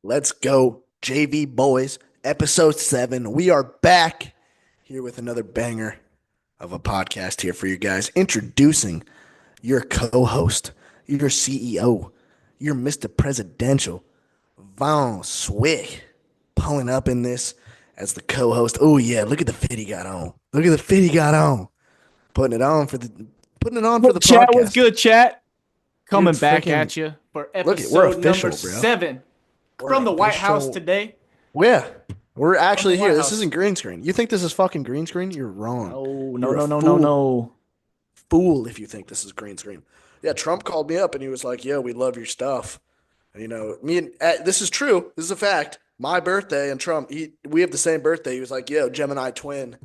Let's go, JV boys. Episode 7. We are back here with another banger of a podcast here for you guys. Introducing your co-host, your CEO, your Mr. Presidential, Von Swick, pulling up in this as the co-host. Oh yeah, look at the fit he got on. Look at the fit he got on. Putting it on for the Chat was podcast. good, chat. Dude, Coming back freaking at you for look it. We're episode number official, bro. 7 We're from the White House official. today. Yeah, we're From the actually here. White This isn't House. green screen. You think this is fucking green screen? You're wrong. No, no, You're a no, no, no, fool. no. Fool if you think this is green screen. Yeah, Trump called me up and he was like, "Yo, we love your stuff." And, me and this is true. This is a fact. My birthday and Trump, we have the same birthday. He was like, "Yo, Gemini twin."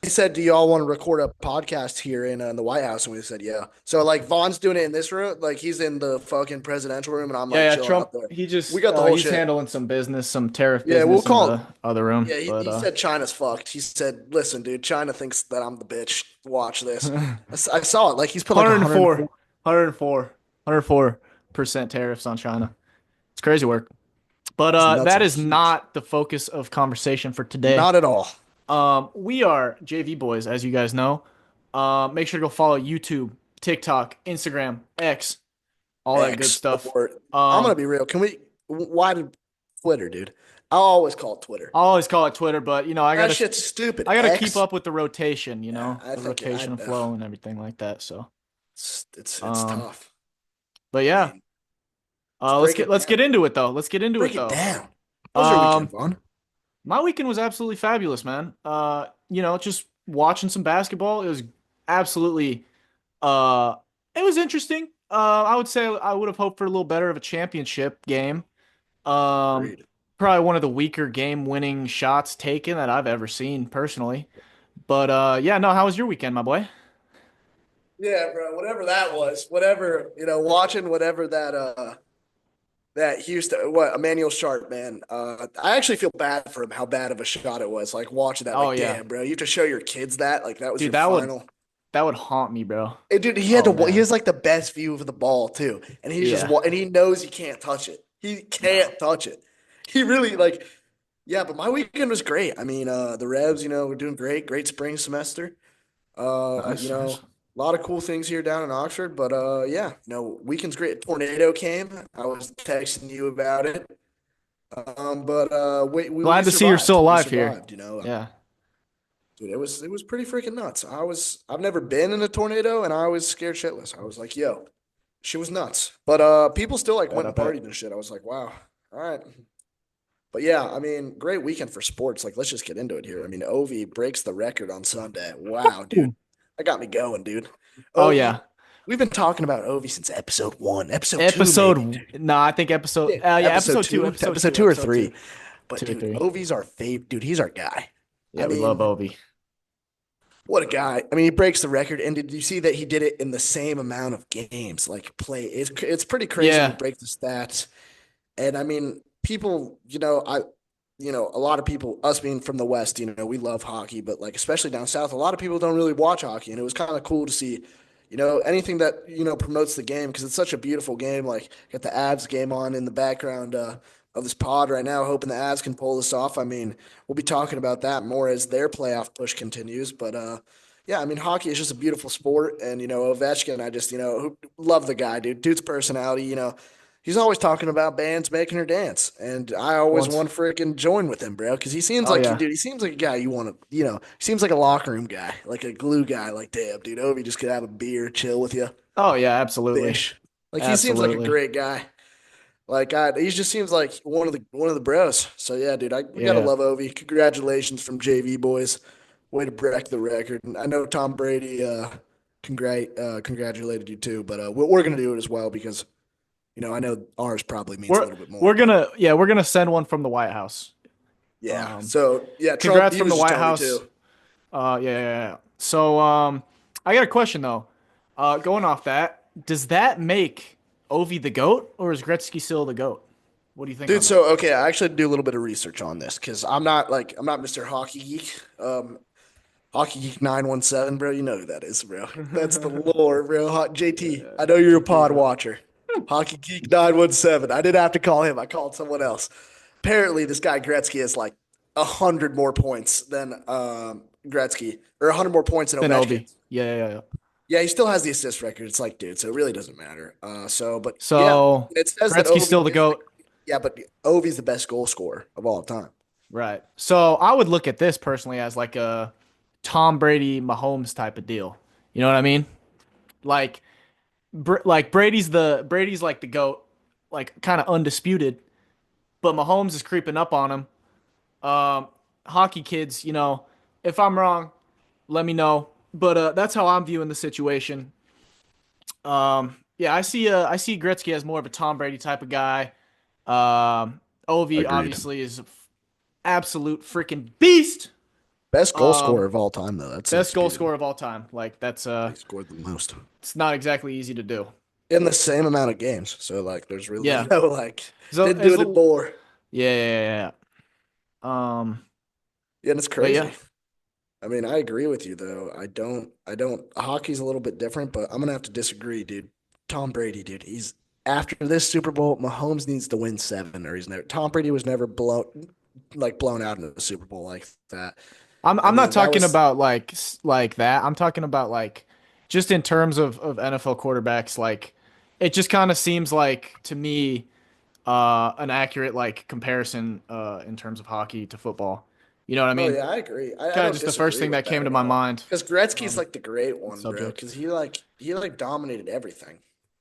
He said, "Do y'all want to record a podcast here in the White House?" And we said, "Yeah." So like Vaughn's doing it in this room, like he's in the fucking presidential room, and I'm like Yeah, chilling Trump, out there. he just, We got the whole he's shit. handling some business, some tariff Yeah, we'll business in call. the other room. Yeah, he said China's fucked. He said, "Listen, dude, China thinks that I'm the bitch. Watch this." I saw it. Like he's put like 104, 104. 104% tariffs on China. It's crazy work. But It's nuts that and is huge. not the focus of conversation for today. Not at all. We are JV boys, as you guys know. Make sure to go follow YouTube, TikTok, Instagram, X, all that good X. stuff. Or I'm gonna Um, be real. Can we? Why did Twitter, dude? I always call it Twitter. I always call it Twitter, but I That gotta shit's stupid. I gotta keep X. up with the rotation, Yeah, I the think rotation and flow and everything like that. So, it's um, tough. but I yeah, mean, let's break it let's down. get into it though. Let's get into it Break it though. down. How was your weekend, Um, Vaughn? my weekend was absolutely fabulous, man. Just watching some basketball. It was absolutely uh, it was interesting. I would say I would have hoped for a little better of a championship game. Um, Agreed. Probably one of the weaker game-winning shots taken that I've ever seen personally. But yeah, no, how was your weekend, my boy? Yeah, bro. Whatever that was, whatever watching whatever that Houston, what Emmanuel Sharp, man. I actually feel bad for him. How bad of a shot it was. Like watching that, Oh like, yeah, damn, bro, you have to show your kids that. Like that was dude, your final. that would haunt me, bro. Dude, he had Oh to. He man, has like the best view of the ball too, and he's just yeah, and he knows he can't touch it. He no, can't touch it. He really like. Yeah, but my weekend was great. I mean, the Revs, we're doing great. Great spring semester. nice, nice. A lot of cool things here down in Oxford. But yeah, weekend's great. Tornado came. I was texting you about it. But we Glad to see you're survived. still We alive here. survived. Yeah, Dude, it was pretty freaking nuts. I've never been in a tornado, and I was scared shitless. I was like, yo, shit was nuts. But people still like bet, went I and bet. partied and shit. I was like, wow, all right. But yeah, I mean, great weekend for sports. Like, let's just get into it here. I mean, Ovi breaks the record on Sunday. Wow, dude, Ooh. that got me going, dude. Oh Ovi, yeah, we've been talking about Ovi since episode 1, episode 2, maybe, episode. dude. No, I think episode. Yeah, Yeah, episode episode two, 2, episode episode two, 2 or episode 3. two, But two or dude, three. Ovi's our favorite. Dude, he's our guy. I Yeah, we love mean, Ovi. what a guy. I mean, he breaks the record. And did you see that he did it in the same amount of games? Like, it's pretty crazy when you Yeah, break the stats. And I mean, people, a lot of people, us being from the West, we love hockey, but like, especially down South, a lot of people don't really watch hockey. And it was kind of cool to see, anything that, promotes the game because it's such a beautiful game. Like, got the Avs game on in the background of this pod right now, hoping the Avs can pull this off. I mean, we'll be talking about that more as their playoff push continues. But yeah, I mean, hockey is just a beautiful sport. And, Ovechkin, I just, love the guy, dude. Dude's personality, he's always talking about bands making her dance. And I always once. want to freaking join with him, bro. Because he seems Oh like, yeah, dude, he seems like a guy you want to, he seems like a locker room guy, like a glue guy. Like, damn, dude, Ovi just could have a beer, chill with you, oh yeah, absolutely, fish. Like, he seems like a absolutely. great guy. Like he just seems like one of the bros. So yeah, dude, we gotta Yeah. love Ovi. Congratulations from JV boys. Way to break the record. And I know Tom Brady congratulated you too, but we're gonna do it as well because I know ours probably means a We're little bit more. we're gonna send one from the White House. Yeah. Um, So yeah, Trump. Congrats He from was the just White telling me House. too. Yeah. So, I got a question though. Going off that, does that make Ovi the goat, or is Gretzky still the goat? What do you think Dude, on that? so okay, I actually do a little bit of research on this because I'm not Mr. Hockey Geek. Hockey Geek 917, bro. You know who that is, bro. That's the lore, bro. JT, I know you're a JT, pod bro. watcher. Hockey Geek 917. I didn't have to call him. I called someone else. apparently this guy Gretzky has like 100 more points than Gretzky, or 100 more points than Then Ovechkin. Ovi. Yeah. Yeah, he still has the assist record. It's like, dude, so it really doesn't matter. But yeah, So it says that Gretzky's Ovi still the is the GOAT. yeah, but Ovi's the best goal scorer of all time. Right. So I would look at this personally as like a Tom Brady, Mahomes type of deal. You know what I mean? Like, like Brady's like the GOAT, like kind of undisputed, but Mahomes is creeping up on him. Um, Hockey kids, if I'm wrong, let me know. But that's how I'm viewing the situation. Yeah, I see Gretzky as more of a Tom Brady type of guy. Ovi Agreed. obviously is an absolute freaking beast. Best goal Um, scorer of all time, though. That's Best goal undisputed. scorer of all time. Like that's He scored the most it's not exactly easy to do. in the same amount of games. So like, there's really Yeah. no like So didn't do as it in more. yeah. Yeah, and it's But yeah. crazy. I mean, I agree with you though. I don't hockey's a little bit different, but I'm gonna have to disagree, dude. Tom Brady, dude, he's after this Super Bowl, Mahomes needs to win seven, or he's never Tom Brady was never blown out in the Super Bowl like that. I I'm not mean, that talking was about like that. I'm talking about like just in terms of NFL quarterbacks, like it just kind of seems like to me an accurate like comparison in terms of hockey to football. You know what I oh mean? yeah, I agree. I Kind of don't just the first disagree thing with that that came to at my all. mind Because Gretzky's on like the great the one, bro. subject. Because he dominated everything.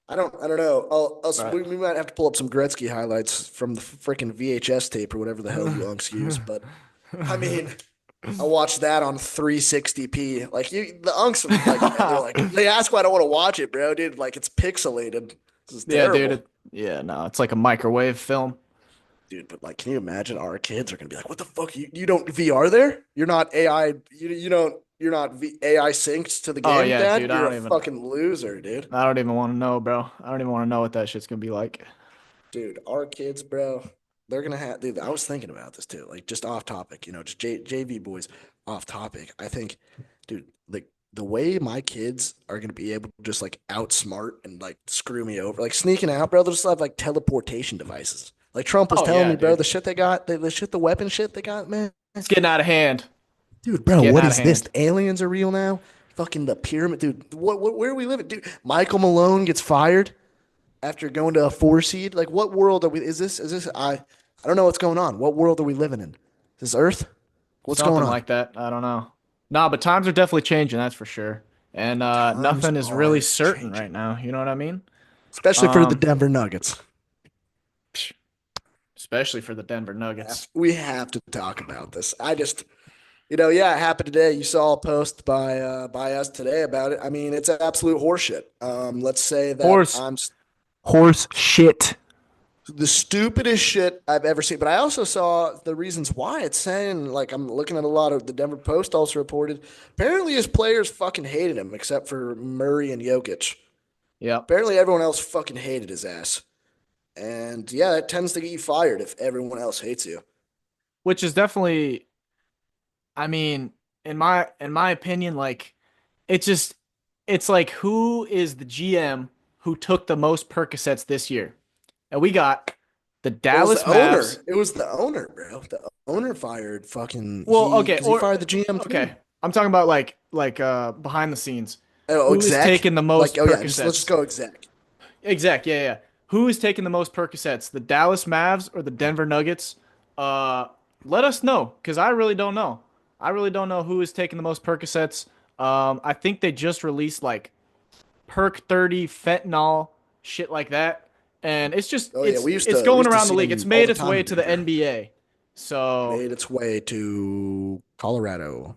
I don't know. Right. We might have to pull up some Gretzky highlights from the freaking VHS tape or whatever the hell you unks use. But I mean, I watched that on 360p. Like the unks, they ask why I don't want to watch it, bro, dude. Like it's pixelated. This is Yeah, dude. terrible, Yeah, no, it's like a microwave film. dude. But like, can you imagine our kids are gonna be like, "What the fuck? You don't VR there? You're not AI. You don't. You're not AI synced to the Oh game, yeah, Dad. dude. You're a fucking loser, dude." I don't even want to know, bro. I don't even want to know what that shit's gonna be like. Dude, our kids, bro, they're gonna have. Dude, I was thinking about this too. Like, just off topic, just JV boys off topic. I think, dude, like the way my kids are gonna be able to just like outsmart and like screw me over, like sneaking out, bro. They'll just have like teleportation devices. Like Trump was Oh telling yeah, me, bro, dude. the shit they got, the weapon shit they got, man. It's getting out of hand. Dude, It's bro, getting what out of is this? hand. The aliens are real now? Fucking the pyramid, dude. Where are we living, dude? Michael Malone gets fired after going to a four seed? Like, what world are we? I don't know what's going on. What world are we living in? Is this Earth? What's going Something on? like that. I don't know. Nah, but times are definitely changing, that's for sure. And Times nothing is really are certain changing, right now. You know what I mean? especially for the Um, Denver Nuggets. Especially for the Denver Nuggets. We have to talk about this. Yeah, it happened today. You saw a post by us today about it. I mean, it's absolute horseshit. Let's say that Horse, I'm horse shit. the stupidest shit I've ever seen. But I also saw the reasons why. It's saying, like, I'm looking at a lot of the Denver Post also reported. Apparently, his players fucking hated him, except for Murray and Jokic. Yep. Apparently, everyone else fucking hated his ass. And yeah, that tends to get you fired if everyone else hates you. Which is definitely, I mean, in my opinion, like it just it's like who is the GM who took the most Percocets this year? And we got the It was Dallas the Mavs. owner. It was the owner, bro. The owner fired fucking Well, okay, because he or fired the GM okay. too. I'm talking about like behind the scenes. Oh, Who is exec. taking the Like, most oh yeah, just let's just Percocets? go exec. Exact, yeah. Who is taking the most Percocets? The Dallas Mavs or the Denver Nuggets? Uh, Let us know, because I really don't know. I really don't know who is taking the most Percocets. I think they just released like Perk 30 fentanyl, shit like that. And it's just Oh yeah, it's we going used to around the see league. It's them all made the its time way in to the Denver. NBA. So, Made its way to Colorado,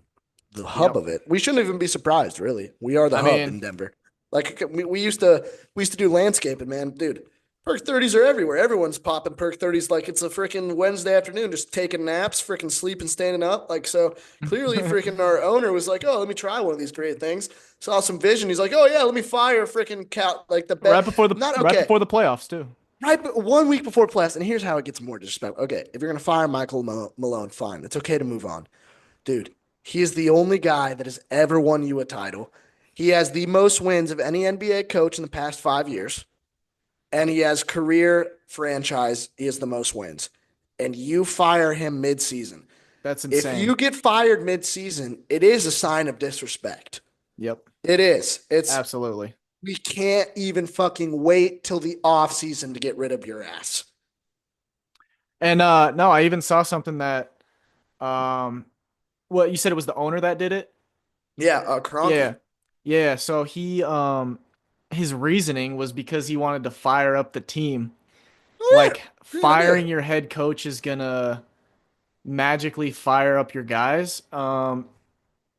the hub yep. of it. We shouldn't even be surprised, really. We are the I hub mean, in Denver. Like we used to do landscaping, man, dude. Perk 30s are everywhere. Everyone's popping Perk 30s like it's a freaking Wednesday afternoon, just taking naps, freaking sleeping, standing up. Like, so clearly, freaking our owner was like, "Oh, let me try one of these great things." Saw some vision. He's like, "Oh yeah, let me fire freaking cal like the bet." Not right okay. before the playoffs too. Right, but 1 week before playoffs, and here's how it gets more disrespectful. Okay, if you're gonna fire Michael Malone, fine. It's okay to move on, dude. He is the only guy that has ever won you a title. He has the most wins of any NBA coach in the past 5 years, and he has career franchise. He has the most wins. and you fire him mid-season. That's If insane. you get fired mid-season, it is a sign of disrespect. Yep. It is. Absolutely. We can't even fucking wait till the off season to get rid of your ass. And no, I even saw something that what you said it was the owner that did it? Yeah, Yeah. Kroenke. Yeah, so he his reasoning was because he wanted to fire up the team. Yeah, Like great firing idea. your head coach is gonna magically fire up your guys.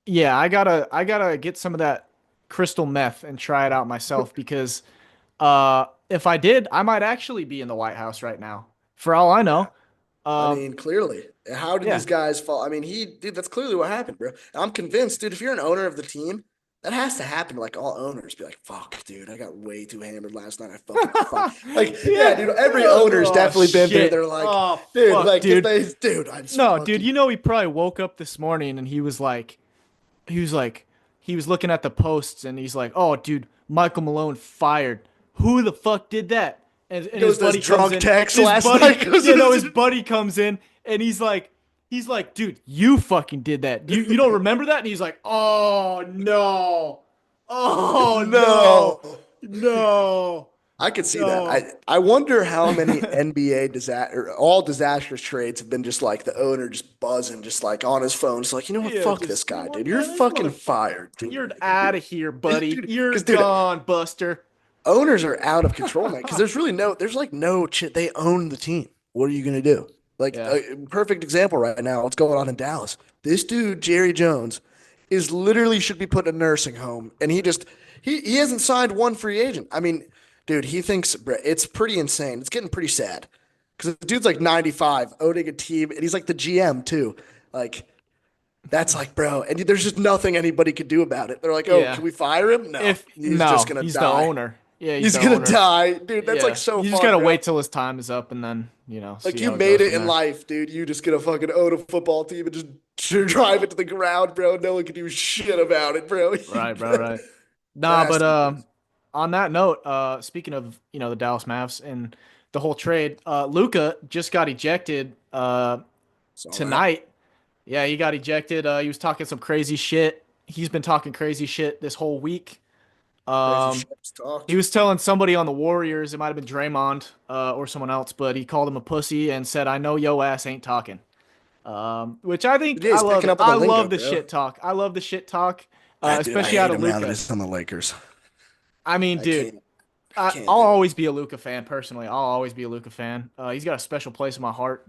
Yeah, I gotta get some of that crystal meth and try it out myself because if I did, I might actually be in the White House right now. For all I know. I Um, mean, clearly, how did yeah. these guys fall? I mean, dude, that's clearly what happened, bro. I'm convinced, dude. If you're an owner of the team, that has to happen. Like all owners, be like, "Fuck, dude, I got way too hammered last night. I fucking fuck." Like, yeah, Yeah. dude. Every Oh, owner's oh, definitely been there. shit. They're like, Oh dude, fuck, like if dude. they, dude, I just No, dude, fucking, he probably woke up this morning and he was like, he was looking at the posts and he's like, oh, dude, Michael Malone fired. Who the fuck did that? And his goes to his buddy comes drunk in. text His last night. buddy, Goes yeah, in no, his, his buddy comes in and he's like, dude, you fucking did that. You don't remember that? And he's like, oh no, oh no, no. no, I could see that. no. I wonder how many NBA disaster, all disastrous trades have been just like the owner just buzzing, just like on his phone. It's like, you know what? Yeah, Fuck just this you know guy, what, dude. You're man? This fucking motherfucker, fired, dude. you're out of here, buddy. You're Dude, gone, Buster. owners are out of control, man. Because there's like no shit. They own the team. What are you gonna do? Like Yeah. a perfect example right now. What's going on in Dallas? This dude, Jerry Jones, is literally should be put in a nursing home, and he hasn't signed one free agent. I mean, dude, he thinks it's pretty insane. It's getting pretty sad because the dude's like 95, owning a team, and he's like the GM too. Like that's like, bro, and there's just nothing anybody could do about it. They're like, oh, Yeah. can we fire him? No, If he's just no, gonna he's the die. owner. Yeah, he's He's the gonna owner. die, dude. That's like Yeah. so You just fucked, gotta bro. wait till his time is up and then, Like see you how it made goes it from in there. life, dude. You just gonna fucking own a football team and just drive it to the ground, bro. No one can do shit about it, bro. Right, bro, right. That Nah, has but to be crazy. on that note, speaking of, the Dallas Mavs and the whole trade, Luca just got ejected Saw that. tonight. Yeah, he got ejected. He was talking some crazy shit. He's been talking crazy shit this whole week. Crazy Um, shit's talked. He was telling somebody on the Warriors, it might have been Draymond, or someone else, but he called him a pussy and said, "I know yo ass ain't talking." Which I think Yeah, I he's love picking it. up on the I lingo, love the bro. shit talk. I love the shit talk, Dude, I especially hate out of him now that Luca. he's on the Lakers. I mean, I dude, can't. I I'll can't do it. always be a Luca fan personally. I'll always be a Luca fan. He's got a special place in my heart.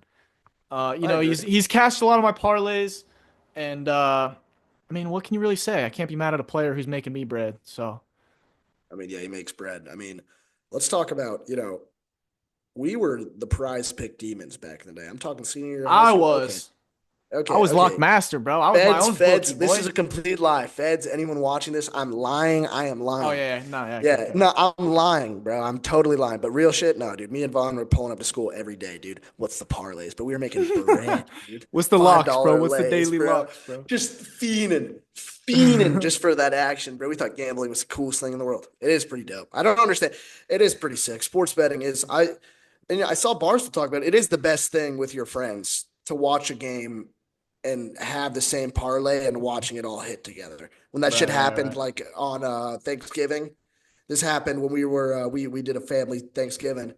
I agree. He's cashed a lot of my parlays, and I mean, what can you really say? I can't be mad at a player who's making me bread. So I mean, yeah, he makes bread. I mean, let's talk about, we were the prize pick demons back in the day. I'm talking senior year of high I school. Okay. was, I Okay. was lock Okay. master, bro. I was my Feds, own bookie, feds, this is boy. a complete lie. Feds, anyone watching this, I'm lying. I am Oh lying. yeah, yeah. No, yeah, okay, Yeah, okay. no, I'm lying, bro. I'm totally lying. But real shit, no, dude. Me and Vaughn were pulling up to school every day, dude. What's the parlays? But we were making bread, dude. What's the Five locks, bro? dollar What's the lays, daily bro. locks, bro? Just fiending just for that action, bro. We thought gambling was the coolest thing in the world. It is pretty dope. I don't understand. It is pretty sick. Sports betting is I saw Barstool talk about it. It is the best thing with your friends to watch a game and have the same parlay and watching it all hit together. When that shit Right, right, happened, right. like on Thanksgiving, this happened when we did a family Thanksgiving,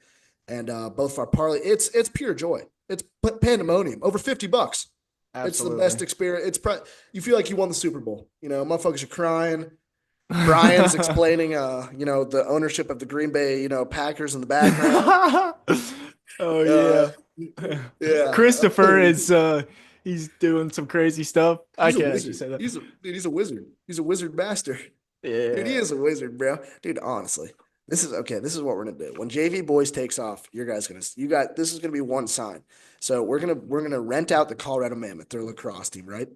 and both of our parlay. It's pure joy. It's pandemonium. Over $50. It's the best Absolutely. experience. You feel like you won the Super Bowl. Motherfuckers are crying. Brian's explaining, the ownership of the Green Bay, Packers in the background. Oh Uh, yeah. yeah, Christopher is he's doing some crazy stuff. I he's a can't actually wizard. say that. He's a wizard. He's a wizard master. Dude, he Yeah. is a wizard, bro. Dude, honestly, this is okay. This is what we're gonna do. When JV Boys takes off, this is gonna be one sign. So we're gonna rent out the Colorado Mammoth, their lacrosse team, right?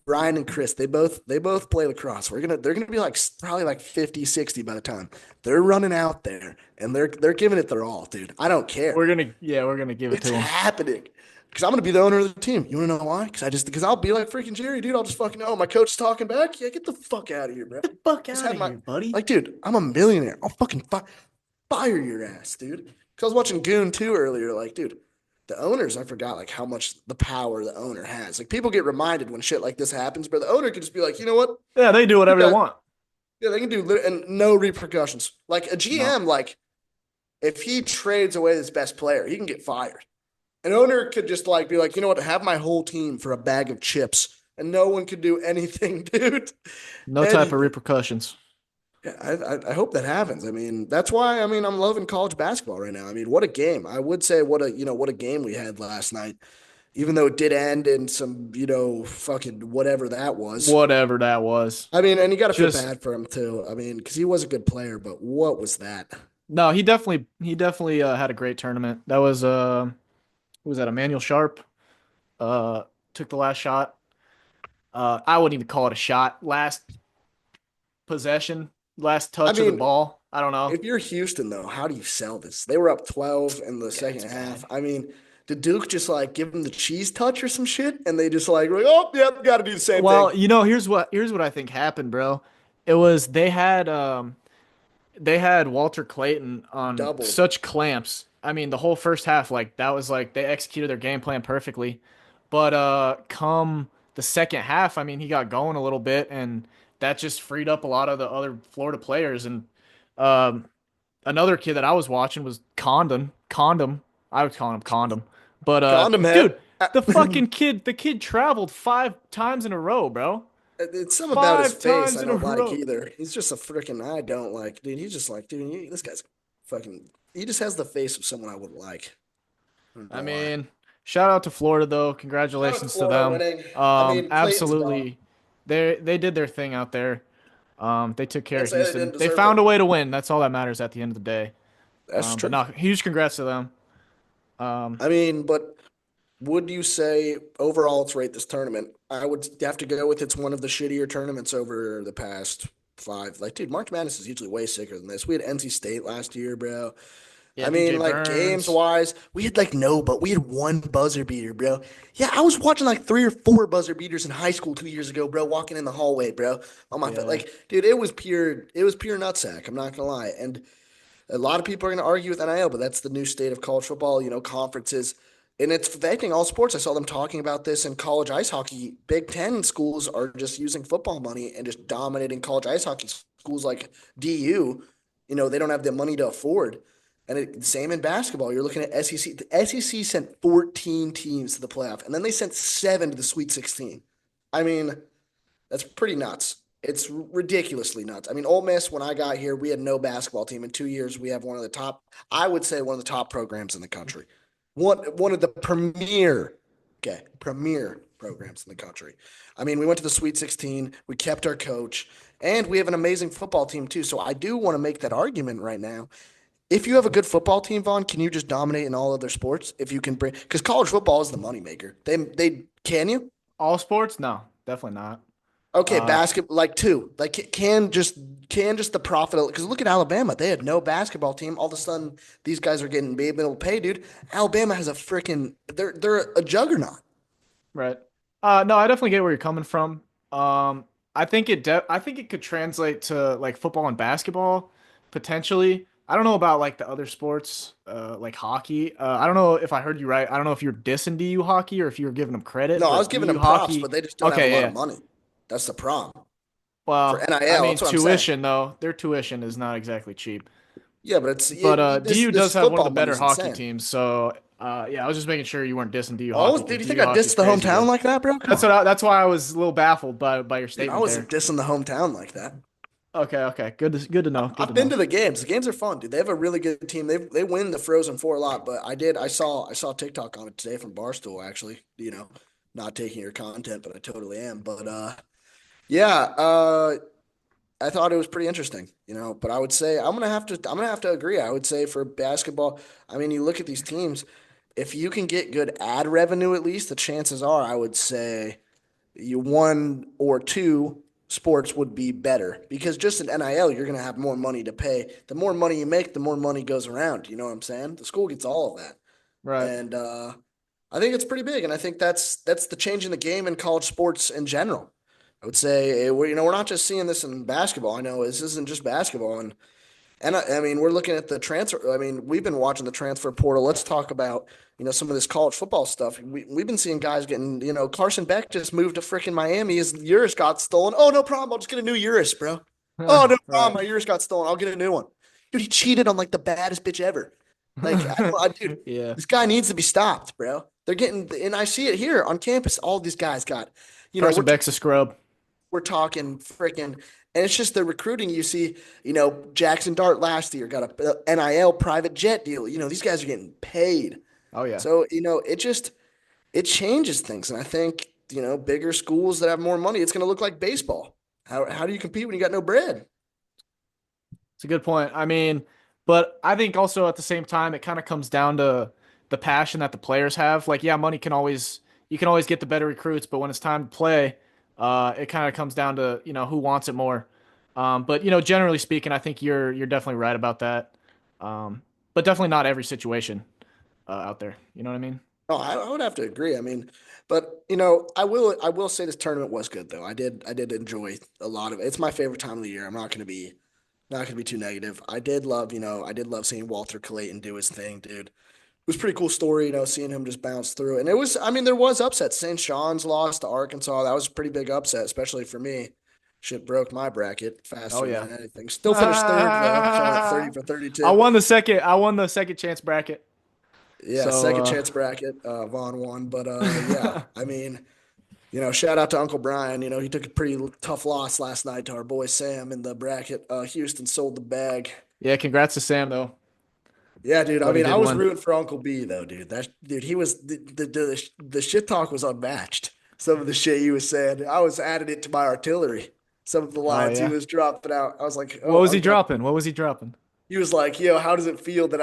Brian and Chris, they both play lacrosse. They're gonna be like probably like 50, 60 by the time. They're running out there and they're giving it their all, dude. I don't care. We're gonna give it It's to him. happening. Because I'm gonna be the owner of the team. You wanna know why? Because I'll be like freaking Jerry, dude. I'll just fucking my coach is talking back. Yeah, get the fuck out of here, bro. Get the fuck Just out had of my here, buddy. like, dude. I'm a millionaire. I'll fucking fire your ass, dude. Because I was watching Goon 2 earlier. Like, dude, the owners, I forgot like how much the power the owner has. Like people get reminded when shit like this happens, but the owner could just be like, you know what? Yeah, they do You whatever they got want. yeah, they can do and no repercussions. Like a No. GM, like if he trades away his best player, he can get fired. An owner could just like be like, you know what, have my whole team for a bag of chips, and no one could do anything, dude. No type of Anything. repercussions. Yeah, I hope that happens. I mean, that's why I mean I'm loving college basketball right now. I mean, what a game! I would say what a game we had last night. Even though it did end in some fucking whatever that was. Whatever that was. I mean, and you got to feel Just bad for him too. I mean, because he was a good player, but what was that? no, he definitely had a great tournament. That was who was that? Emmanuel Sharp uh took the last shot. I wouldn't even call it a shot. Last possession, last I touch of the mean, ball. I don't know. if you're Houston though, how do you sell this? They were up 12 in the Yeah, second it's half. bad. I mean, did Duke just like give them the cheese touch or some shit, and they just like, oh, yep, got to do the same Well, thing. here's what I think happened, bro. It was they had Walter Clayton on Doubled. such clamps. I mean, the whole first half, like that was like they executed their game plan perfectly. But come the second half, I mean, he got going a little bit, and that just freed up a lot of the other Florida players. And um, another kid that I was watching was Condom. I was calling him Condom. But Condom head. dude, the kid traveled 5 times in a row, bro. It's something about his Five face times I in a don't like row. either. He's just a freaking I don't like, dude. He's just like, dude, this guy's fucking. He just has the face of someone I would like. I don't I know why. mean, shout out to Florida though. Shout out to Congratulations to Florida them. winning. I mean, Clayton's a bum. Absolutely. They did their thing out there. They took care Can't of say they Houston. didn't They deserve it. found a way to win. That's all that matters at the end of the day. That's But true. no, huge congrats to them. Um, I mean, but would you say overall let's rate this tournament? I would have to go with it's one of the shittier tournaments over the past five. Like, dude, March Madness is usually way sicker than this. We had NC State last year, bro. yeah, I mean, DJ like games Burns. wise, we had like no, but we had one buzzer beater, bro. Yeah, I was watching like three or four buzzer beaters in high school 2 years ago, bro. Walking in the hallway, bro, on my Yeah. like, dude, it was pure nutsack. I'm not gonna lie, and a lot of people are gonna argue with NIL, but that's the new state of college football. Conferences, and it's affecting all sports. I saw them talking about this in college ice hockey. Big Ten schools are just using football money and just dominating college ice hockey schools like DU. They don't have the money to afford. And same in basketball. You're looking at SEC. The SEC sent 14 teams to the playoff, and then they sent seven to the Sweet 16. I mean, that's pretty nuts. It's ridiculously nuts. I mean, Ole Miss, when I got here, we had no basketball team. In 2 years, we have one of the top, I would say, one of the top programs in the country. One of the premier programs in the country. I mean, we went to the Sweet 16. We kept our coach, and we have an amazing football team too. So I do want to make that argument right now. If you have a good football team, Vaughn, can you just dominate in all other sports? If you can bring, because college football is the moneymaker. They can you? All sports? No, definitely not. Okay, Uh, basketball like two. Like can just the profit because look at Alabama. They had no basketball team. All of a sudden, these guys are getting big middle pay, dude. Alabama has a freaking they're a juggernaut. right. No, I definitely get where you're coming from. I think it could translate to like football and basketball potentially. I don't know about like the other sports, like hockey. I don't know if I heard you right. I don't know if you're dissing DU hockey or if you were giving them credit, No, I was but giving DU them props, but hockey. they just don't have a Okay, lot yeah. of money. That's the problem for Well, I NIL. mean That's what I'm saying. tuition though. Their tuition is not exactly cheap. Yeah, but it's But this DU this does have one of the football better money's hockey insane. teams. So yeah, I was just making sure you weren't dissing DU Oh, hockey dude, because you think DU I hockey is dissed the crazy hometown good. like that, bro? Come That's on, what that's why I was a little baffled by your dude. I statement wasn't there. dissing the hometown like that. Okay, okay. Good to know. Good to I've been know. to the games. The games are fun, dude. They have a really good team. They win the Frozen Four a lot, but I saw TikTok on it today from Barstool actually. Not taking your content, but I totally am. But yeah, I thought it was pretty interesting, But I would say I'm gonna have to agree. I would say for basketball, I mean, you look at these teams. If you can get good ad revenue, at least the chances are, I would say you one or two sports would be better because just in NIL, you're going to have more money to pay. The more money you make, the more money goes around. You know what I'm saying? The school gets all of that, Right. and I think it's pretty big. And I think that's the change in the game in college sports in general. I would say we're not just seeing this in basketball. I know this isn't just basketball, and And I mean, we're looking at the transfer. I mean, we've been watching the transfer portal. Let's talk about, some of this college football stuff. We've been seeing guys getting, Carson Beck just moved to freaking Miami. His Urus got stolen. Oh, no problem. I'll just get a new Urus, bro. Oh, no Right. problem. My Urus got stolen. I'll get a new one. Dude, he cheated on like the baddest bitch ever. Like, dude, Yeah. this guy needs to be stopped, bro. They're getting, and I see it here on campus. All these guys got, you know, Carson we're Beck's a scrub. we're talking freaking, and it's just the recruiting. You see, Jackson Dart last year got a NIL private jet deal. These guys are getting paid. Oh yeah. So, it changes things. And I think, bigger schools that have more money, it's going to look like baseball. How do you compete when you got no bread? It's a good point. I mean, but I think also at the same time, it kind of comes down to the passion that the players have. Like, yeah, money can always you can always get the better recruits, but when it's time to play, it kind of comes down to who wants it more. But generally speaking, I think you're definitely right about that. But definitely not every situation out there. You know what I mean? Oh, I would have to agree. I mean, but I will say this tournament was good though. I did enjoy a lot of it. It's my favorite time of the year. I'm not gonna be too negative. I did love seeing Walter Clayton do his thing, dude. It was a pretty cool story, seeing him just bounce through. And I mean, there was upsets. St. John's lost to Arkansas. That was a pretty big upset, especially for me. Shit broke my bracket Oh faster yeah. than anything. Still finished third though, so I'm at 30 for 32. I won the second chance bracket. Yeah, So second chance bracket. Vaughn won, but yeah. I mean, shout out to Uncle Brian. He took a pretty tough loss last night to our boy Sam in the bracket. Houston sold the bag. yeah, congrats to Sam though. Yeah, dude. I But he mean, I did was win. rooting for Uncle B though, dude. That dude, he was the shit talk was unmatched. Some of the shit he was saying, I was adding it to my artillery. Some of the Oh lines he yeah. was dropping out, I was like, What "Oh, was he Uncle." dropping? What was he dropping? He was like, "Yo, how does it feel that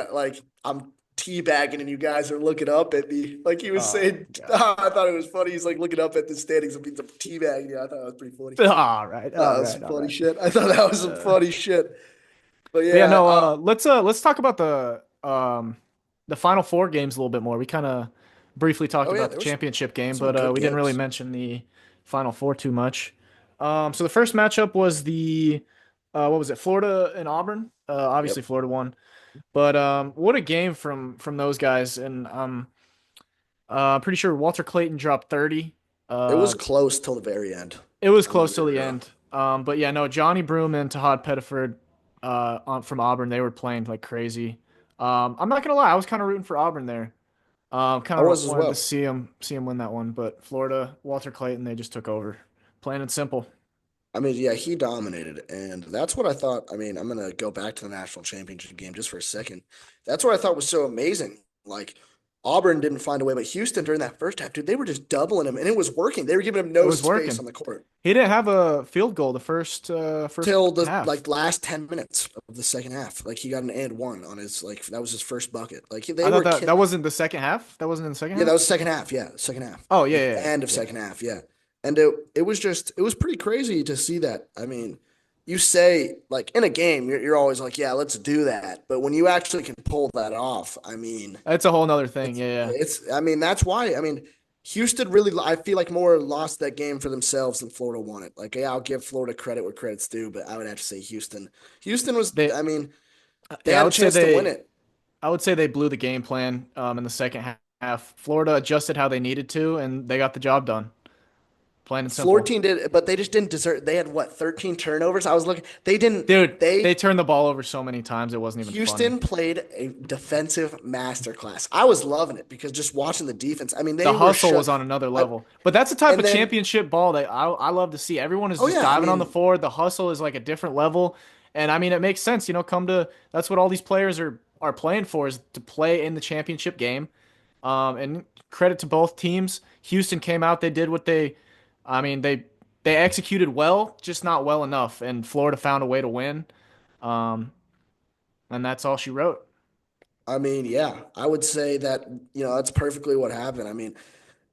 I'm teabagging and you guys are looking up at me?" Like he was Oh saying, God. I thought it was funny. He's like looking up at the standings and he's teabagging. Yeah, I thought that was pretty funny. All right, That all was some right, all funny right. shit. I thought that was some Uh, funny shit. But but yeah, yeah, no. Let's talk about the Final Four games a little bit more. We kind of briefly talked oh yeah, about the there was some championship game, some but good we didn't really games. mention the Final Four too much. So the first matchup was the what was it? Florida and Auburn. Yep. Obviously Florida won, but what a game from those guys. And I'm pretty sure Walter Clayton dropped 30. It was Uh, close till the very end. It was I mean, close we till the were end. But yeah, no, Johnny Broom and Tahad Pettiford from Auburn, they were playing like crazy. I'm not gonna lie, I was kind of rooting for Auburn there. Kind I of was as wanted to well. see him win that one, but Florida, Walter Clayton, they just took over, plain and simple. I mean, yeah, he dominated, and that's what I thought. I mean, I'm gonna go back to the national championship game just for a second. That's what I thought was so amazing. Like Auburn didn't find a way, but Houston during that first half, dude, they were just doubling him, and it was working. They were giving him It no was space working. on the court He didn't have a field goal the first till the half. last 10 minutes of the second half. Like he got an and one on his that was his first bucket. Like they I thought were that killing. wasn't the second half. That wasn't in the second Yeah, that half. was second half. Yeah, second half. Oh yeah, Like yeah, the yeah. end of Yeah. second half. Yeah. And it was pretty crazy to see that. I mean, you say like in a game, you're always like, yeah, let's do that. But when you actually can pull that off, I mean, That's a whole nother thing. it's Yeah, yeah. I mean, that's why. I mean, Houston really, I feel like more lost that game for themselves than Florida won it. Like, yeah, I'll give Florida credit where credit's due, but I would have to say Houston. Houston was, They I mean, they yeah, had a chance to win it. I would say they blew the game plan in the second half. Florida adjusted how they needed to, and they got the job done. Plain and Florida simple. team did, but they just didn't deserve. They had what 13 turnovers. I was looking. They didn't. Dude, They they turned the ball over so many times it wasn't even funny. Houston played a defensive masterclass. I was loving it because just watching the defense. I mean, The they were hustle shut. was on another I, level. But that's the type and of then, championship ball that I love to see. Everyone is oh just yeah, I diving on the mean, floor. The hustle is like a different level. And I mean, it makes sense, come to that's what all these players are playing for is to play in the championship game. And credit to both teams. Houston came out, they did what I mean, they executed well, just not well enough, and Florida found a way to win. Um, and that's all she wrote. yeah, I would say that that's perfectly what happened. I mean,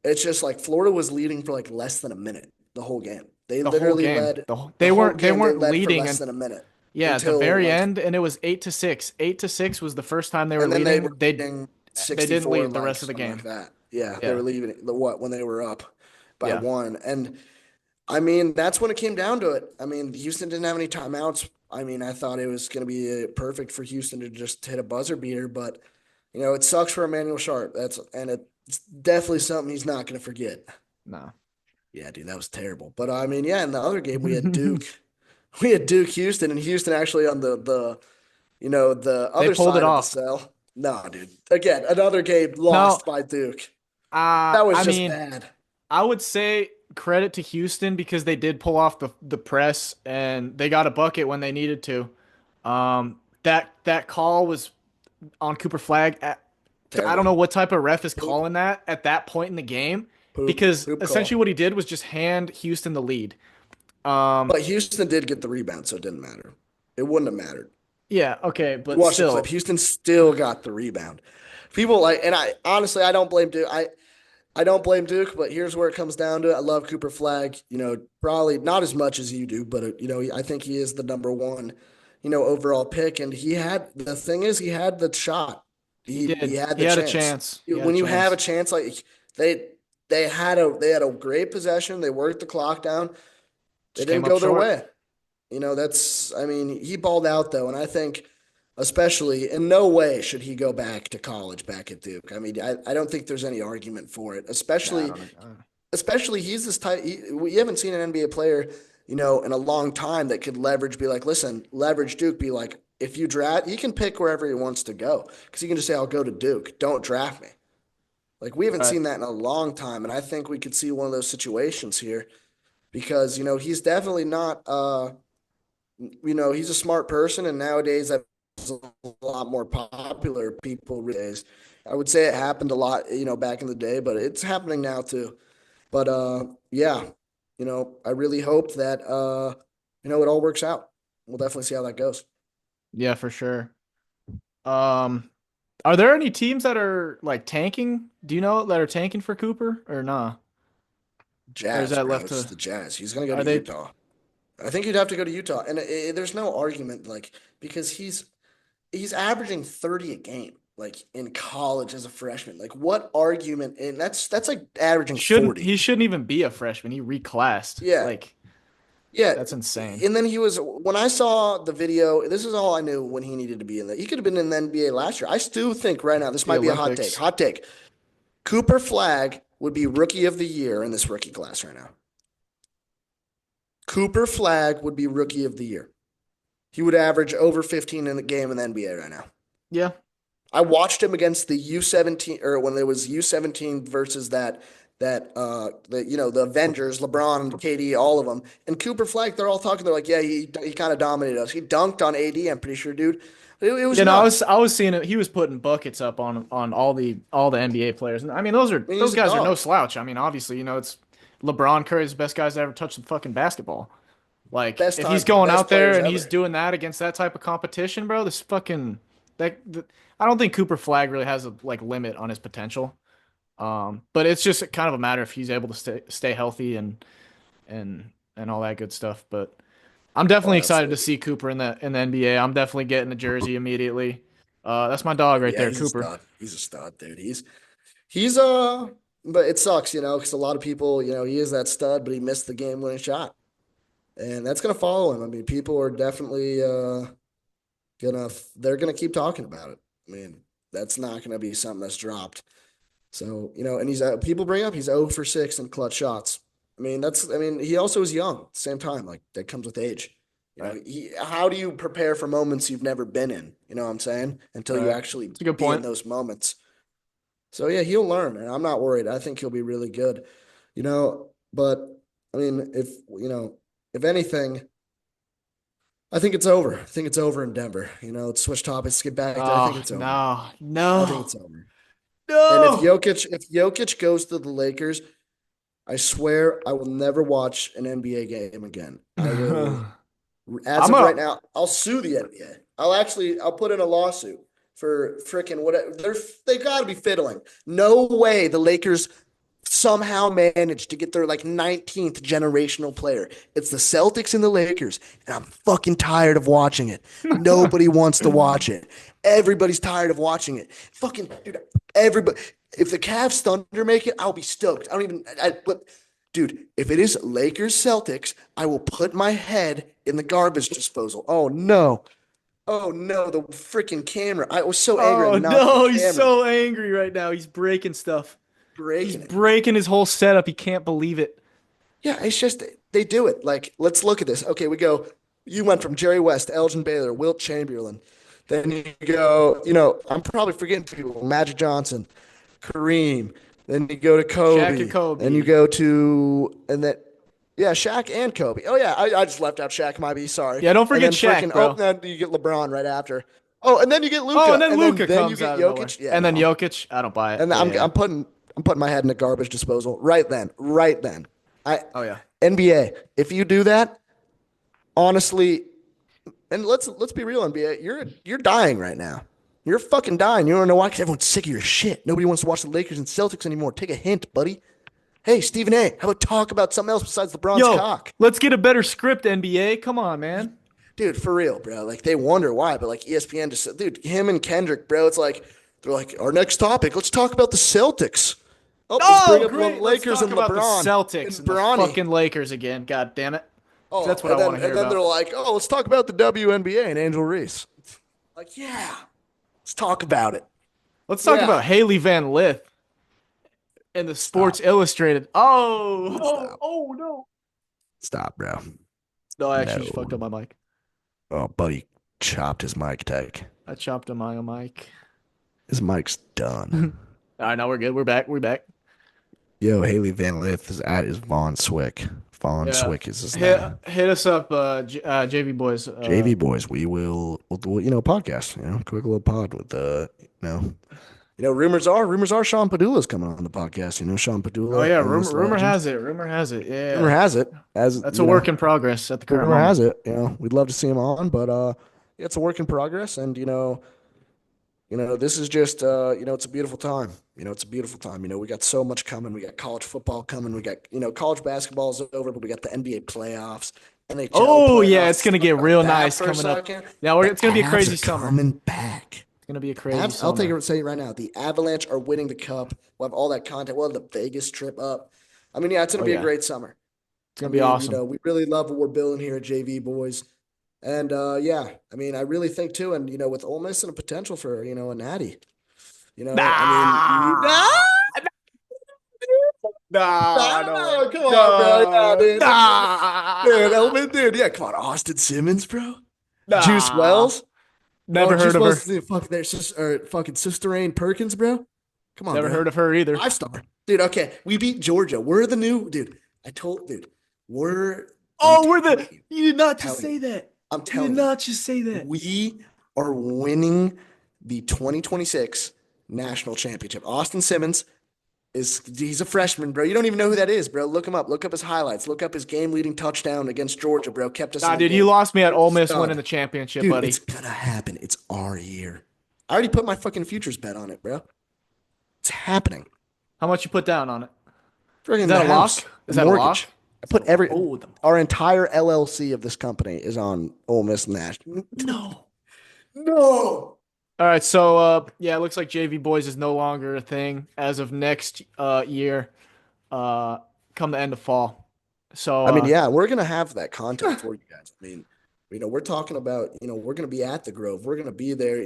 it's just like Florida was leading for like less than a minute the whole game. They The whole literally game. led the They whole weren't they game. They weren't led for leading less and than a minute yeah, at the until very like, end, and it was 8-6. 8-6 was the first time they were and then they were leading. leading They didn't 64 lead the like rest of the something like game. that. Yeah, they Yeah. were leaving the what when they were up by Yeah. one. And I mean, that's when it came down to it. I mean, Houston didn't have any timeouts. I mean, I thought it was going to be perfect for Houston to just hit a buzzer beater, but it sucks for Emmanuel Sharp. It's definitely something he's not going to forget. No. Yeah, dude, that was terrible. But I mean, yeah, in the other game we had Duke, we had Duke Houston, and Houston actually on the They other pulled it side of the off. cell. No, dude. Again, another game No, lost by Duke. That was I just mean, bad. I would say credit to Houston because they did pull off the press and they got a bucket when they needed to. That call was on Cooper Flag. I don't Terrible. know what type of ref is Poop, calling that at that point in the game poop, because poop essentially call. what he did was just hand Houston the lead. Um, But Houston did get the rebound, so it didn't matter. It wouldn't have mattered. yeah, okay, You but watch the clip. still, Houston still got the rebound. People like, and I honestly, I don't blame Duke. I don't blame Duke, but here's where it comes down to it. I love Cooper Flag. Probably not as much as you do, but I think he is the number one, overall pick. And the thing is, he had the shot. he He did. had He the had a chance. chance. He had a When you have a chance. chance, like they had a great possession. They worked the clock down. They Just came didn't up go their short. way. I mean, he balled out though, and I think, especially, in no way should he go back to college back at Duke. I mean, I don't think there's any argument for it, Nah, I especially, don't. he's this type. We haven't seen an NBA player, in a long time that could be like, listen, leverage Duke, be like, if you draft, he can pick wherever he wants to go because he can just say, I'll go to Duke. Don't draft me. Like, we haven't Right. seen that in a long time, and I think we could see one of those situations here because he's definitely not. He's a smart person, and nowadays that's a lot more popular. People days, I would say it happened a lot, back in the day, but it's happening now too. But yeah, I really hope that it all works out. We'll definitely see how that goes. Yeah, for sure. Um, are there any teams that are like tanking? Do you know that are tanking for Cooper or nah? Or is Jazz, that bro, left it's to? the Jazz. He's gonna go to Are they? Utah. I think you'd have to go to Utah, and there's no argument, like, because he's averaging 30 a game, like, in college as a freshman. Like, what argument? And that's like averaging Shouldn't 40. he shouldn't even be a freshman. He reclassed. Yeah, Like yeah. that's insane. And then when I saw the video, this is all I knew when he needed to be in there. He could have been in the NBA last year. I still think right now, this The might be a hot take. Olympics. Hot take. Cooper Flag would be rookie of the year in this rookie class right now. Cooper Flag would be rookie of the year. He would average over 15 in the game in the NBA right now. Yeah. I watched him against the U17, or when there was U17 versus the Avengers, LeBron and KD, all of them. And Cooper Flag, they're all talking. They're like, yeah, he kind of dominated us. He dunked on AD. I'm pretty sure, dude. It was You know, nuts. I was seeing it. He was putting buckets up on all the NBA players. And I mean, I mean, those he's a guys are no dog. slouch. I mean, obviously, it's LeBron Curry's the best guys to ever touch the fucking basketball. Like, if he's going Best out there players and he's ever. doing that against that type of competition, bro, this fucking I don't think Cooper Flag really has a like limit on his potential. But it's just kind of a matter if he's able to stay healthy and and all that good stuff. But I'm Oh, definitely excited to absolutely. see Cooper in the NBA. I'm definitely getting the jersey immediately. That's my dog right Yeah, there, he's a Cooper. stud. He's a stud, dude. He's but it sucks, because a lot of people, he is that stud, but he missed the game winning shot. And that's gonna follow him. I mean, people are definitely they're gonna keep talking about it. I mean, that's not gonna be something that's dropped. So, and people bring up he's 0 for 6 in clutch shots. I mean, he also is young at the same time. Like, that comes with age. Right, How do you prepare for moments you've never been in? You know what I'm saying? Until you right. actually It's a good be in point. those moments. So yeah, he'll learn, and I'm not worried. I think he'll be really good. But I mean, if anything, I think it's over. I think it's over in Denver. Let's switch topics, get back to I think Oh it's over. no, I think no, it's over. And if no. Jokic goes to the Lakers, I swear I will never watch an NBA game again. I will, as I'm of a right now, I'll sue the NBA. I'll put in a lawsuit for freaking whatever. They got to be fiddling. No way the Lakers somehow managed to get their like 19th generational player. It's the Celtics and the Lakers, and I'm fucking tired of watching it. Nobody wants to watch it. Everybody's tired of watching it. Fucking dude, everybody. If the Cavs Thunder make it, I'll be stoked. I don't even. But Dude, if it is Lakers Celtics, I will put my head in the garbage disposal. Oh no. Oh no, the freaking camera. I was so angry I Oh knocked the no, he's camera, so angry right now. He's breaking stuff. He's breaking it. breaking his whole setup. He can't believe it. Yeah, it's just they do it. Like, let's look at this. Okay, we go. You went from Jerry West, Elgin Baylor, Wilt Chamberlain. Then you go, I'm probably forgetting people. Magic Johnson, Kareem. Then you go to Shaq and Kobe. Then you Kobe. go to, and then, yeah, Shaq and Kobe. Oh, yeah, I just left out Shaq, might be, sorry. Yeah, don't And forget then freaking, Shaq, oh, bro. then you get LeBron right after. Oh, and then you get Oh, Luca. and then And then, Luca then you comes get out of nowhere. Jokic. Yeah, And then no. Jokic. I don't buy it. And Yeah, I'm, yeah. I'm putting my head in the garbage disposal right then, right then. I Oh yeah. NBA, if you do that, honestly, and let's be real, NBA, you're dying right now. You're fucking dying. You don't know why? Because everyone's sick of your shit. Nobody wants to watch the Lakers and Celtics anymore. Take a hint, buddy. Hey, Stephen A. How about talk about something else besides LeBron's Yo, cock? let's get a better script, NBA. Come on, man. Dude, for real, bro. Like they wonder why, but like ESPN just said, dude, him and Kendrick, bro. It's like they're like our next topic. Let's talk about the Celtics. Oh, let's bring Oh, up the great. Let's Lakers talk and about the LeBron Celtics and and the Bronny. fucking Lakers again. God damn it. Oh, That's what I want to hear and then they're about. like, oh, let's talk about the WNBA and Angel Reese. Like, yeah, let's talk about it. Let's talk Yeah, about Haley Van Lith and the stop, Sports Illustrated. stop, No. stop, bro. No, I actually just fucked No. up my mic. Oh, buddy chopped his mic tech. I chopped on my mic. His mic's done. All right, now we're good. We're back. We're back. Yo, Haley Van Lith is at his Von Swick. Von Yeah. Swick is his Hit, name. hit us up, JV boys. JV boys, we'll do, podcast, quick little pod with rumors are Sean Padula's coming on the podcast. Sean Oh Padula, yeah, Oldest rumor Legend. has it. Rumor has it. Rumor Yeah. has it, as That's a work in progress at the current rumor moment. has it, we'd love to see him on, but yeah, it's a work in progress, and this is just it's a beautiful time. It's a beautiful time. We got so much coming. We got college football coming. We got college basketball's over, but we got the NBA playoffs, NHL Oh yeah, playoffs. it's gonna get Talk real about that nice for a coming up. second. Yeah, The it's gonna be a Avs crazy are summer. coming back. It's gonna be a crazy I'll summer. say it right now. The Avalanche are winning the cup. We'll have all that content. We'll have the Vegas trip up. I mean, yeah, it's gonna Oh be a yeah, great summer. it's gonna be awesome. We really love what we're building here at JV Boys. And yeah, I mean, I really think too, and with Ole Miss and a potential for, a natty. I mean, Nah, nah, no, come on, bro. Yeah, nah, dude. Dude, nah, dude, yeah, come on. Austin Simmons, bro. Juice nah. Wells. Never Juice heard of her. Wells is fuck their sister, or fucking Sister Rain Perkins, bro. Come on, Never bro. heard of her either. 5-star. Dude, okay. We beat Georgia. We're the new dude. Dude, we're I'm Oh, we're telling the. you, You did not just telling say you, that. I'm You did telling you, not just say that. we are winning the 2026 national championship. Austin Simmons he's a freshman, bro. You don't even know who that is, bro. Look him up. Look up his highlights. Look up his game-leading touchdown against Georgia, bro. Kept us in Nah, the dude, you game. lost me at Ole Miss Stud. winning the championship, Dude, buddy. it's gonna happen. It's our year. I already put my fucking futures bet on it, bro. It's happening. How much you put down on it? Friggin' Is that the a house, lock? Is that a mortgage. lock? I put Oh, the our entire LLC of this company is on Ole Miss National. no. No. All right, so yeah, it looks like JV Boys is no longer a thing as of next year, come the end of fall. So I mean, yeah, we're gonna have that content for you guys. I mean, we're talking about, we're gonna be at the Grove. We're gonna be there,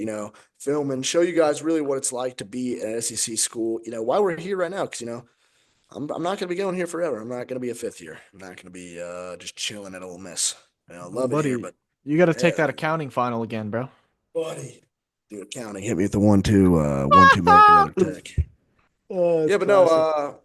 filming, show you guys really what it's like to be at an SEC school. Why we're here right now, because I'm not gonna be going here forever. I'm not gonna be a fifth year. I'm not gonna be just chilling at Ole Miss. Love it here, buddy, but you got to take yeah, that accounting final again, bro. buddy, dude, accounting hit me with the 1-2 Mayweather tech. Oh, Yeah, but no,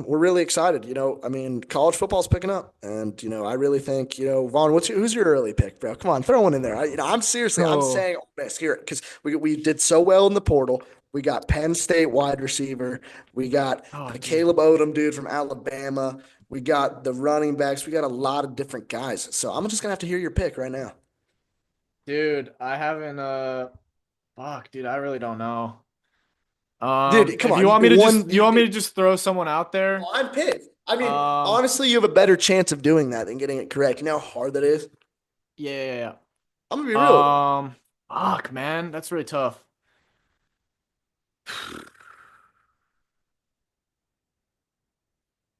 we're really excited. I mean, college football's picking up, and I really think, Vaughn, who's your early pick, bro? Come on, throw one in there. I'm Oh, saying Ole Miss here because we did so well in the portal. We got Penn State wide receiver. We got oh, the dude. Caleb Odom dude from Alabama. We got the running backs. We got a lot of different guys. So I'm just gonna have to hear your pick right now. Dude, I haven't fuck, dude, I really don't know. Dude, come If on. you want me to just You throw someone out there? I'm picked. I mean, Um, honestly, you have a better chance of doing that than getting it correct. You know how hard that is? yeah. I'm gonna be real. Fuck, man, that's really tough.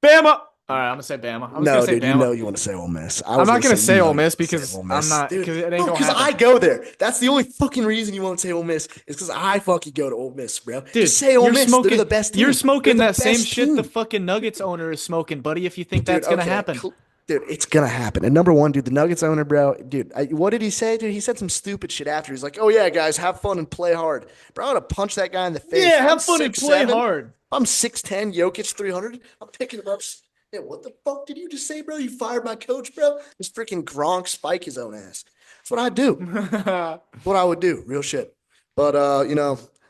Bama. All right, I'm gonna say Bama. I was gonna No, say dude, Bama. you want to say Ole Miss. I I'm was not gonna gonna say, say Ole you Miss want to say because Ole I'm Miss, not dude. because it ain't No, gonna because happen. I go there. That's the only fucking reason you want to say Ole Miss is because I fucking go to Ole Miss, bro. Just Dude, say Ole Miss. They're the best you're team. They're smoking the that same best shit the team. fucking Nuggets owner is smoking, buddy, if you think Dude, that's gonna okay. happen. Dude, it's gonna happen. And number one, dude, the Nuggets owner, bro, dude, what did he say, dude? He said some stupid shit after. He's like, "Oh yeah, guys, have fun and play hard." Bro, I'm gonna punch that guy in the face. Yeah, I'm have fun and six play seven. hard. I'm 6'10", Jokic 300. I'm picking him up. Yeah, what the fuck did you just say, bro? You fired my coach, bro? This freaking Gronk spike his own ass. That's what I do. What I would do, real shit. But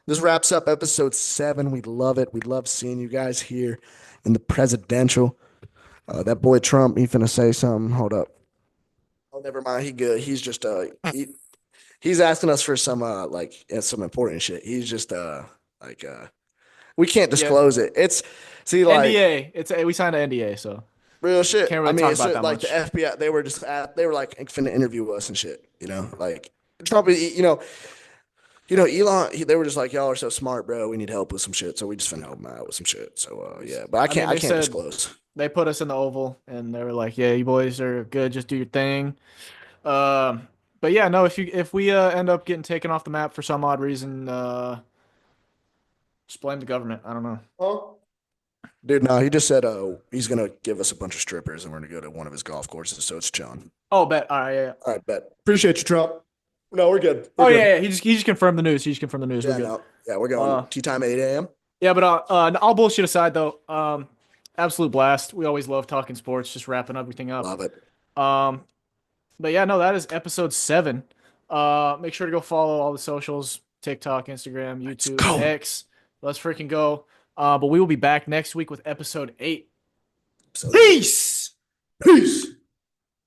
this wraps up episode 7. We love it. We love seeing you guys here in the presidential. That boy Trump, he finna say something. Hold up. Oh, never mind. He good. He's just he's asking us for some some important shit. He's just like we can't Yeah, disclose it. It's see like NDA. We signed an NDA, so real shit. can't I really mean, talk it's about just, that like the much. FBI. They were like finna interview us and shit. Like Trump. Elon. They were just like, y'all are so smart, bro. We need help with some shit, so we just finna help him out with some shit. So yeah, but I I mean, can't. I they can't said disclose. they put us in the Oval, and they were like, "Yeah, you boys are good. Just do your thing." But yeah, no. If we end up getting taken off the map for some odd reason, just blame the government. I don't know. Huh? Dude, no, he just said he's gonna give us a bunch of strippers and we're gonna go to one of his golf courses, so it's John. Oh, bet. All right, yeah, yeah. All right, bet. Appreciate you, Trump. No, we're good. We're Oh yeah, good. yeah. He just confirmed the news. He just confirmed the news. We're Yeah, good. no. Yeah, we're going Uh, tea time 8 a.m. yeah, but all bullshit aside though, absolute blast. We always love talking sports. Just wrapping everything up. Love it. Um, but yeah, no, that is episode 7. Make sure to go follow all the socials: TikTok, Instagram, Let's YouTube, go. X. Let's freaking go. But we will be back next week with episode 8. So, Peace. peace.